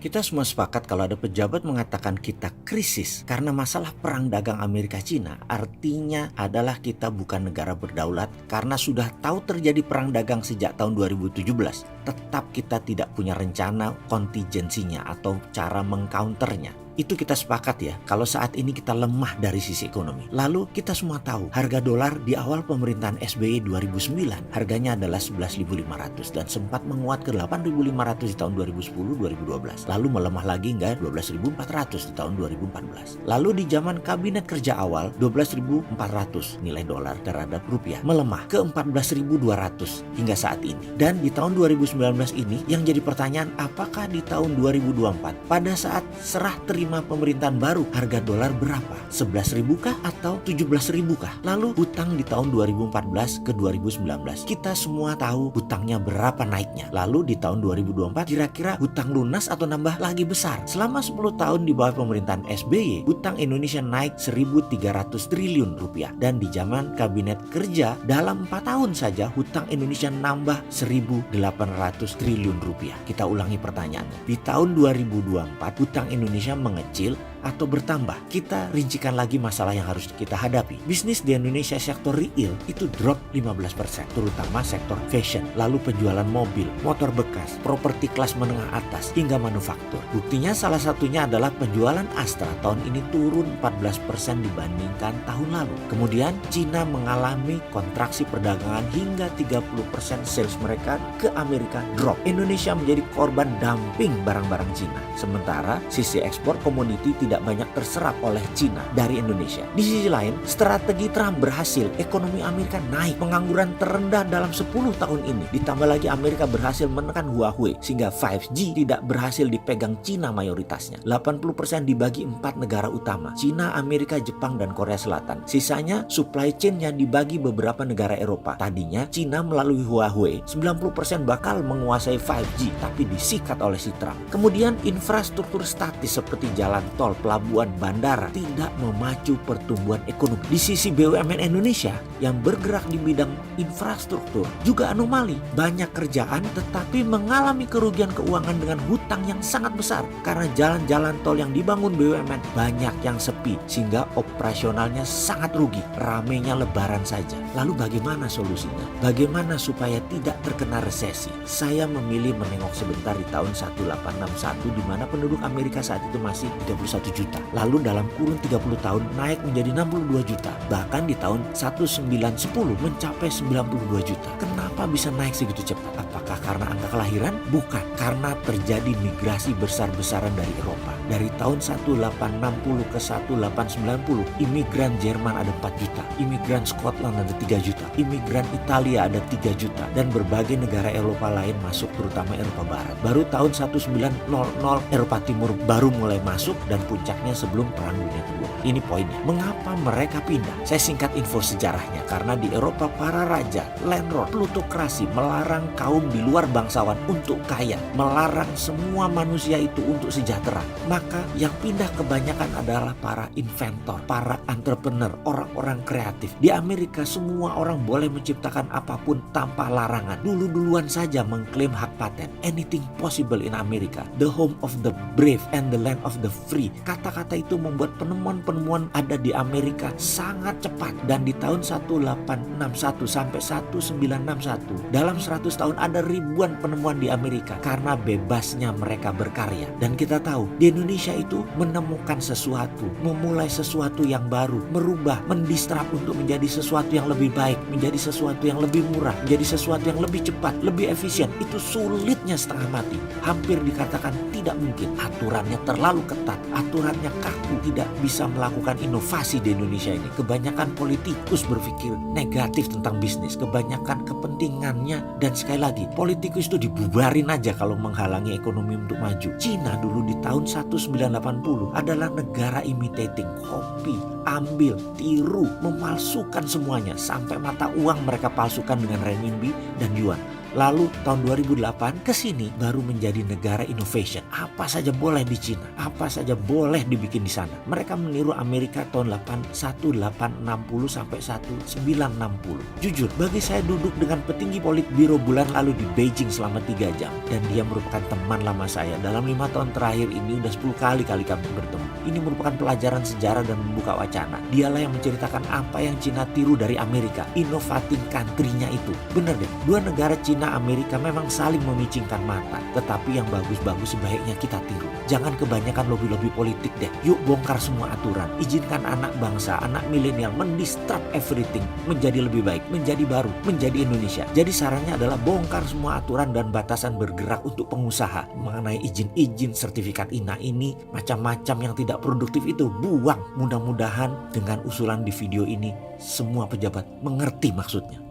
Kita semua sepakat kalau ada pejabat mengatakan kita krisis karena masalah perang dagang Amerika-Cina, artinya adalah kita bukan negara berdaulat karena sudah tahu terjadi perang dagang sejak tahun 2017. Tetap kita tidak punya rencana kontingensinya atau cara mengcounternya. Itu kita sepakat ya, kalau saat ini kita lemah dari sisi ekonomi. Lalu kita semua tahu harga dolar di awal pemerintahan SBY 2009 harganya adalah 11.500 dan sempat menguat ke 8.500 di tahun 2010-2012. Lalu melemah lagi hingga 12.400 di tahun 2014. Lalu di zaman kabinet kerja awal 12.400 nilai dolar terhadap rupiah melemah ke 14.200 hingga saat ini. Dan di tahun 2019 ini yang jadi pertanyaan, apakah di tahun 2024 pada saat serah terima pemerintahan baru harga dolar berapa? 11.000 kah atau 17.000 kah? Lalu hutang di tahun 2014 ke 2019 kita semua tahu hutangnya berapa naiknya. Lalu di tahun 2024 kira-kira hutang lunas atau nambah lagi besar? Selama 10 tahun di bawah pemerintahan SBY hutang Indonesia naik 1.300 triliun rupiah dan di zaman kabinet kerja dalam 4 tahun saja hutang Indonesia nambah 1.800 triliun rupiah. Kita ulangi pertanyaannya, di tahun 2024 hutang Indonesia mengecil atau bertambah? Kita rincikan lagi masalah yang harus kita hadapi. Bisnis di Indonesia sektor retail itu drop 15%, terutama sektor fashion, lalu penjualan mobil, motor bekas, properti kelas menengah atas, hingga manufaktur. Buktinya salah satunya adalah penjualan Astra tahun ini turun 14% dibandingkan tahun lalu. Kemudian Cina mengalami kontraksi perdagangan hingga 30% sales mereka ke Amerika drop. Indonesia menjadi korban dumping barang-barang Cina. Sementara sisi ekspor komoditi tidak banyak terserap oleh Cina dari Indonesia. Di sisi lain, strategi Trump berhasil, ekonomi Amerika naik, pengangguran terendah dalam 10 tahun ini. Ditambah lagi Amerika berhasil menekan Huawei sehingga 5G tidak berhasil dipegang Cina mayoritasnya. 80% dibagi 4 negara utama, Cina, Amerika, Jepang, dan Korea Selatan. Sisanya supply chain-nya dibagi beberapa negara Eropa. Tadinya Cina melalui Huawei 90% bakal menguasai 5G, tapi disikat oleh si Trump. Kemudian infrastruktur statis seperti jalan tol, pelabuhan, bandara tidak memacu pertumbuhan ekonomi. Di sisi BUMN Indonesia yang bergerak di bidang infrastruktur juga anomali. Banyak kerjaan tetapi mengalami kerugian keuangan dengan hutang yang sangat besar karena jalan-jalan tol yang dibangun BUMN banyak yang sepi sehingga operasionalnya sangat rugi. Ramenya lebaran saja. Lalu bagaimana solusinya? Bagaimana supaya tidak terkena resesi? Saya memilih menengok sebentar di tahun 1861 di mana penduduk Amerika saat itu masih 31 juta. Lalu dalam kurun 30 tahun naik menjadi 62 juta. Bahkan di tahun 1910 mencapai 92 juta. Kenapa bisa naik segitu cepat? Apakah karena angka kelahiran? Bukan. Karena terjadi migrasi besar-besaran dari Eropa. Dari tahun 1860 ke 1890, imigran Jerman ada 4 juta. Imigran Scotland ada 3 juta. Imigran Italia ada 3 juta. Dan berbagai negara Eropa lain masuk, terutama Eropa Barat. Baru tahun 1900 Eropa Timur baru mulai masuk dan puncaknya sebelum Perang Dunia Kedua. Ini poinnya. Mengapa mereka pindah? Saya singkat info sejarahnya. Karena di Eropa para raja, landlord, plutokrasi melarang kaum di luar bangsawan untuk kaya. Melarang semua manusia itu untuk sejahtera. Maka yang pindah kebanyakan adalah para inventor, para entrepreneur, orang-orang kreatif. Di Amerika semua orang boleh menciptakan apapun tanpa larangan. Dulu-duluan saja mengklaim hak paten. Anything possible in America. The home of the brave and the land of the free. Kata-kata itu membuat penemuan-penemuan ada di Amerika sangat cepat. Dan di tahun 1861 sampai 1961 dalam 100 tahun ada ribuan penemuan di Amerika karena bebasnya mereka berkarya. Dan kita tahu di Indonesia itu menemukan sesuatu, memulai sesuatu yang baru, merubah, mendistrap untuk menjadi sesuatu yang lebih baik, menjadi sesuatu yang lebih murah, menjadi sesuatu yang lebih cepat, lebih efisien. Itu sulitnya setengah mati. Hampir dikatakan tidak mungkin. Aturannya terlalu ketat, aturannya kaku, tidak bisa melakukan inovasi di Indonesia ini. Kebanyakan politikus berpikir negatif tentang bisnis, kebanyakan kepentingannya, dan sekali lagi politikus itu dibubarin aja kalau menghalangi ekonomi untuk maju. Cina dulu di tahun 1980 adalah negara imitating, copy, ambil, tiru, memalsukan semuanya sampai mata uang mereka palsukan dengan renminbi dan yuan. Lalu tahun 2008 ke sini baru menjadi negara innovation. Apa saja boleh di Cina, apa saja boleh dibikin di sana. Mereka meniru Amerika tahun 1860 sampai 1960. Jujur, bagi saya duduk dengan petinggi Politbiro bulan lalu di Beijing selama 3 jam. Dan dia merupakan teman lama saya. Dalam 5 tahun terakhir ini udah 10 kali kami bertemu. Ini merupakan pelajaran sejarah dan membuka wacana. Dialah yang menceritakan apa yang Cina tiru dari Amerika. Innovating country-nya itu. Bener deh, dua negara Cina Amerika memang saling memicingkan mata. Tetapi yang bagus-bagus sebaiknya kita tiru. Jangan kebanyakan lobby-lobby politik deh. Yuk bongkar semua aturan. Izinkan anak bangsa, anak milenial mendisrupt everything. Menjadi lebih baik, menjadi baru, menjadi Indonesia. Jadi sarannya adalah bongkar semua aturan dan batasan bergerak untuk pengusaha. Mengenai izin-izin, sertifikat INA ini, macam-macam yang tidak produktif itu buang. Mudah-mudahan dengan usulan di video ini semua pejabat mengerti maksudnya.